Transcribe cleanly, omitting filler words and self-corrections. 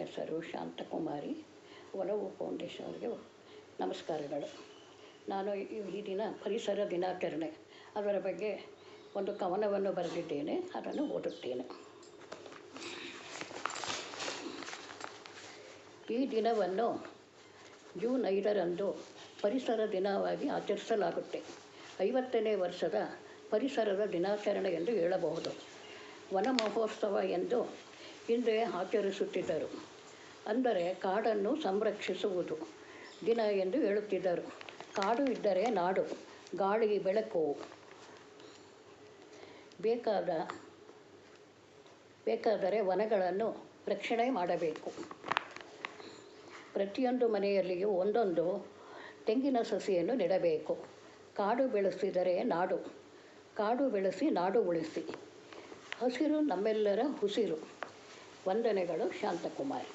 ಹೆಸರು ಶಾಂತಕುಮಾರಿ. ಒಲವು ಫೌಂಡೇಶನ್ಗೆ ನಮಸ್ಕಾರಗಳು. ನಾನು ಈ ದಿನ ಪರಿಸರ ದಿನಾಚರಣೆ ಅದರ ಬಗ್ಗೆ ಒಂದು ಕವನವನ್ನು ಬರೆದಿದ್ದೇನೆ, ಅದನ್ನು ಓದುತ್ತೇನೆ. ಈ ದಿನವನ್ನು ಜೂನ್ 5ರಂದು ಪರಿಸರ ದಿನವಾಗಿ ಆಚರಿಸಲಾಗುತ್ತೆ. 50ನೇ ವರ್ಷದ ಪರಿಸರದ ದಿನಾಚರಣೆ ಎಂದು ಹೇಳಬಹುದು. ವನ ಮಹೋತ್ಸವ ಎಂದು ಹಿಂದೆ ಆಚರಿಸುತ್ತಿದ್ದರು. ಅಂದರೆ ಕಾಡನ್ನು ಸಂರಕ್ಷಿಸುವುದು ದಿನ ಎಂದು ಹೇಳುತ್ತಿದ್ದರು. ಕಾಡು ಇದ್ದರೆ ನಾಡು, ಗಾಳಿ ಬೆಳಕು. ಬೇಕಾದರೆ ವನಗಳನ್ನು ರಕ್ಷಣೆ ಮಾಡಬೇಕು. ಪ್ರತಿಯೊಂದು ಮನೆಯಲ್ಲಿಯೂ ಒಂದೊಂದು ತೆಂಗಿನ ಸಸಿಯನ್ನು ನೆಡಬೇಕು. ಕಾಡು ಬೆಳೆಸಿದರೆ ನಾಡು, ಕಾಡು ಬೆಳೆಸಿ ನಾಡು ಉಳಿಸಿ. ಹಸಿರು ನಮ್ಮೆಲ್ಲರ ಉಸಿರು. ವಂದನೆಗಳು. ಶಾಂತಕುಮಾರಿ.